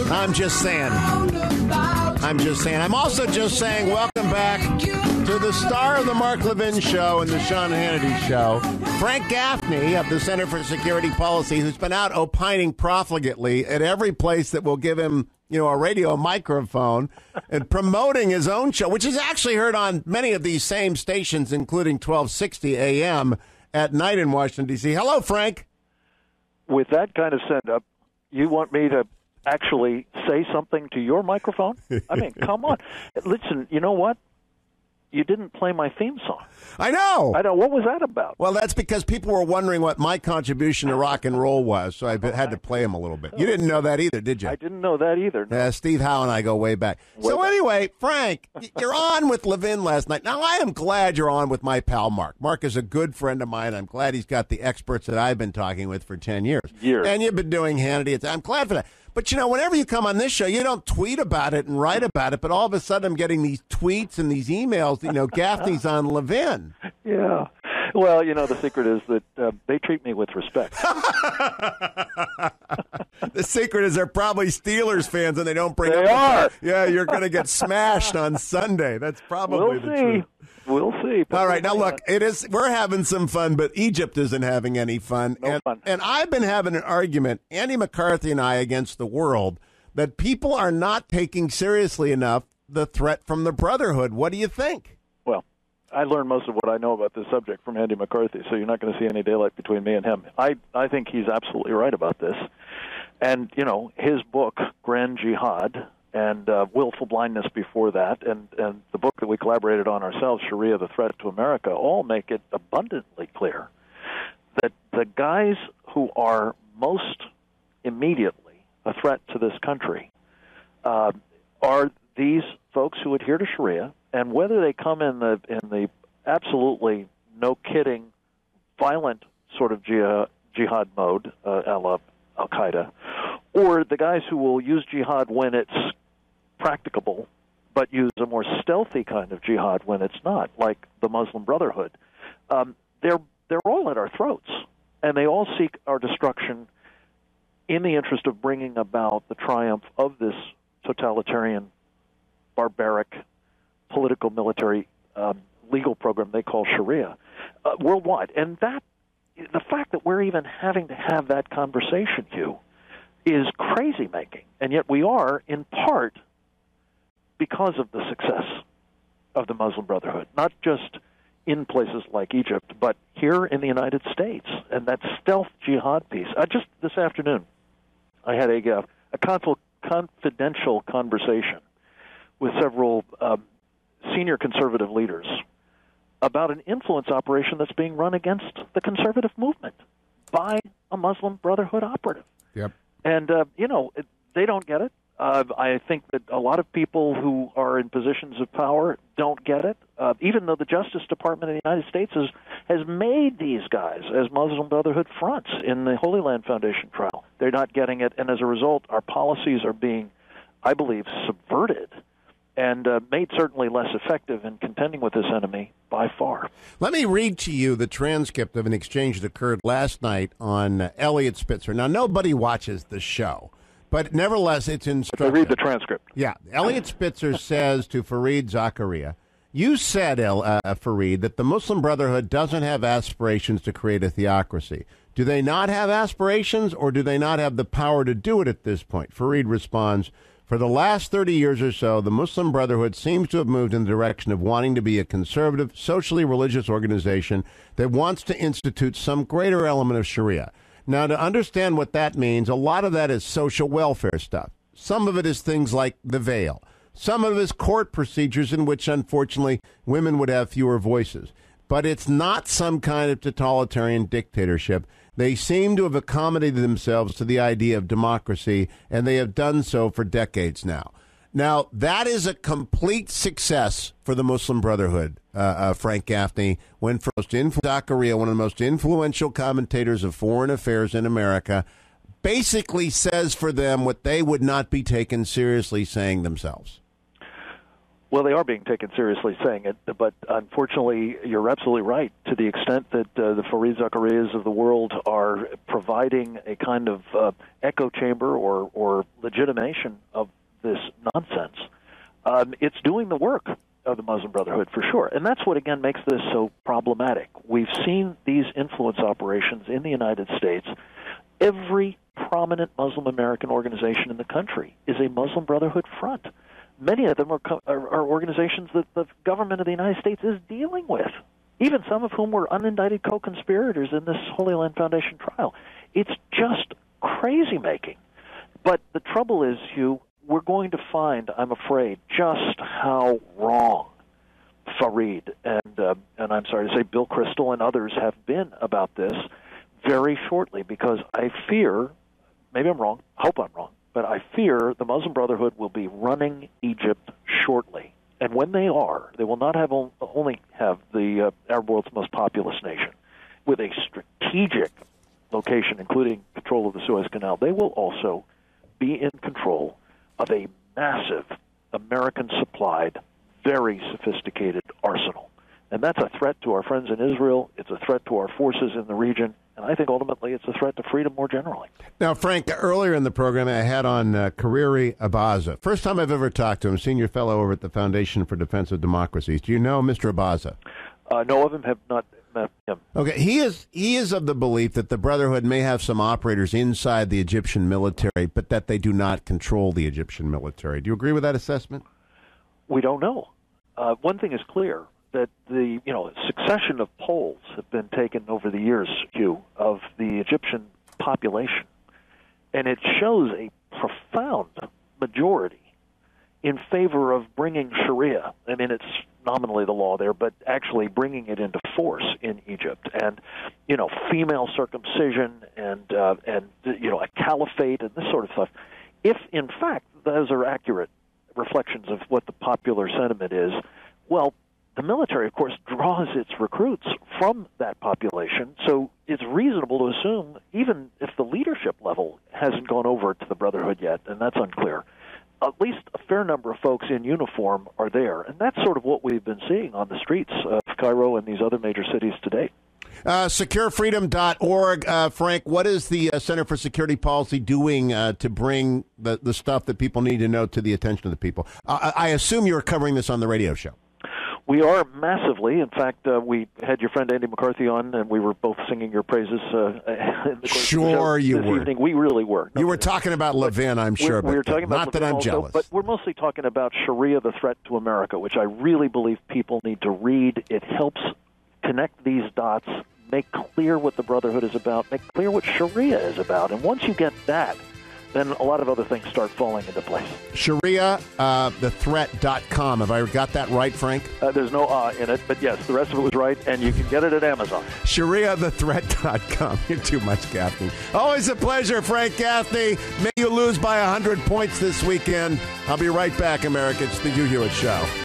I'm just saying. I'm also just saying welcome back to the star of the Mark Levin Show and the Sean Hannity Show, Frank Gaffney of the Center for Security Policy, who's been out opining profligately at every place that will give him, a radio microphone, and promoting his own show, which is actually heard on many of these same stations, including 1260 AM at night in Washington, D.C. Hello, Frank. With that kind of setup, you want me to actually say something to your microphone? I mean, come on. Listen, you know what? You didn't play my theme song. I know. What was that about? Well, that's because people were wondering what my contribution to rock and roll was, so I had to play them a little bit. You didn't know that either, did you? I didn't know that either. No. Steve Howe and I go way back. Anyway, Frank, you're on with Levin last night. Now, I am glad you're on with my pal Mark. Mark is a good friend of mine. I'm glad he's got the experts that I've been talking with for 10 years. And you've been doing Hannity. I'm glad for that. But, whenever you come on this show, you don't tweet about it and write about it, but all of a sudden I'm getting these tweets and these emails, Gaffney's on Levin. Yeah. Well, the secret is that they treat me with respect. The secret is they're probably Steelers fans and they don't bring They are. Yeah, you're going to get smashed on Sunday. That's probably the truth. We'll see. All right, now look, we're having some fun, but Egypt isn't having any fun. No fun. And I've been having an argument, Andy McCarthy and I, against the world, that people are not taking seriously enough the threat from the Brotherhood. What do you think? Well, I learned most of what I know about this subject from Andy McCarthy, so you're not going to see any daylight between me and him. I think he's absolutely right about this. And, his book, Grand Jihad, and Willful Blindness before that, and the book that we collaborated on ourselves, Sharia, The Threat to America, all make it abundantly clear that the guys who are most immediately a threat to this country are these folks who adhere to Sharia, and whether they come in the absolutely no-kidding, violent sort of jihad mode, a la Al-Qaeda, or the guys who will use jihad when it's practicable, but use a more stealthy kind of jihad when it's not, like the Muslim Brotherhood. They're all at our throats, and they all seek our destruction in the interest of bringing about the triumph of this totalitarian, barbaric, political, military, legal program they call Sharia worldwide. And the fact that we're even having to have that conversation, Hugh, is crazy-making, and yet we are, in part, because of the success of the Muslim Brotherhood, not just in places like Egypt, but here in the United States. And that stealth jihad piece. Just this afternoon, I had a confidential conversation with several senior conservative leaders about an influence operation that's being run against the conservative movement by a Muslim Brotherhood operative. Yep. And, they don't get it. I think that a lot of people who are in positions of power don't get it, even though the Justice Department of the United States has made these guys as Muslim Brotherhood fronts in the Holy Land Foundation trial. They're not getting it, and as a result, our policies are being, I believe, subverted and made certainly less effective in contending with this enemy by far. Let me read to you the transcript of an exchange that occurred last night on Elliot Spitzer. Now, nobody watches the show, but nevertheless, it's instructive. Read the transcript. Yeah. Elliot Spitzer says to Fareed Zakaria, you said, Fareed, that the Muslim Brotherhood doesn't have aspirations to create a theocracy. Do they not have aspirations, or do they not have the power to do it at this point? Fareed responds, for the last 30 years or so, the Muslim Brotherhood seems to have moved in the direction of wanting to be a conservative, socially religious organization that wants to institute some greater element of Sharia. Now, to understand what that means, a lot of that is social welfare stuff. Some of it is things like the veil. Some of it is court procedures in which, unfortunately, women would have fewer voices. But it's not some kind of totalitarian dictatorship. They seem to have accommodated themselves to the idea of democracy, and they have done so for decades now. Now, that is a complete success for the Muslim Brotherhood, Frank Gaffney, when Zakaria, one of the most influential commentators of foreign affairs in America, basically says for them what they would not be taken seriously saying themselves. Well, they are being taken seriously saying it, but unfortunately, you're absolutely right. To the extent that the Fareed Zakarias of the world are providing a kind of echo chamber or legitimation of this nonsense, it's doing the work of the Muslim Brotherhood for sure. And that's what, again, makes this so problematic. We've seen these influence operations in the United States. Every prominent Muslim American organization in the country is a Muslim Brotherhood front. Many of them are organizations that the government of the United States is dealing with, even some of whom were unindicted co-conspirators in this Holy Land Foundation trial. It's just crazy-making. But the trouble is, Hugh, we're going to find, I'm afraid, just how wrong Fareed and I'm sorry to say Bill Kristol and others have been about this very shortly, because I fear, maybe I'm wrong, hope I'm wrong, but I fear the Muslim Brotherhood will be running Egypt shortly. And when they are, they will not only have the Arab world's most populous nation with a strategic location, including control of the Suez Canal. They will also be in control of a massive American-supplied, very sophisticated arsenal. And that's a threat to our friends in Israel. It's a threat to our forces in the region. And I think ultimately it's a threat to freedom more generally. Now, Frank, earlier in the program, I had on Kariri Abaza. First time I've ever talked to him, senior fellow over at the Foundation for Defense of Democracies. Do you know Mr. Abaza? Know of him, have not met him. Okay, he is of the belief that the Brotherhood may have some operators inside the Egyptian military, but that they do not control the Egyptian military. Do you agree with that assessment? We don't know. One thing is clear, that the succession of polls have been taken over the years, Hugh, of the Egyptian population, and it shows a profound majority in favor of bringing Sharia. I mean, it's nominally the law there, but actually bringing it into force in Egypt, and female circumcision and a caliphate and this sort of stuff. If in fact those are accurate reflections of what the popular sentiment is, well, the military, of course, draws its recruits from that population, so it's reasonable to assume, even if the leadership level hasn't gone over to the Brotherhood yet, and that's unclear, at least a fair number of folks in uniform are there. And that's sort of what we've been seeing on the streets of Cairo and these other major cities today. SecureFreedom.org. Frank, what is the Center for Security Policy doing to bring the stuff that people need to know to the attention of the people? I assume you're covering this on the radio show. We are massively. In fact, we had your friend Andy McCarthy on, and we were both singing your praises. Sure, you were. Evening. We really were. You were talking about Levin, I'm sure. We were talking about not that I'm also, jealous. But we're mostly talking about Sharia, the threat to America, which I really believe people need to read. It helps connect these dots, make clear what the Brotherhood is about, make clear what Sharia is about. And once you get that, then a lot of other things start falling into place. ShariaTheThreat.com. Have I got that right, Frank? There's no in it, but yes, the rest of it was right, and you can get it at Amazon. ShariaTheThreat.com. You're too much, Gaffney. Always a pleasure, Frank Gaffney. May you lose by 100 points this weekend. I'll be right back, America. It's the Hugh Hewitt Show.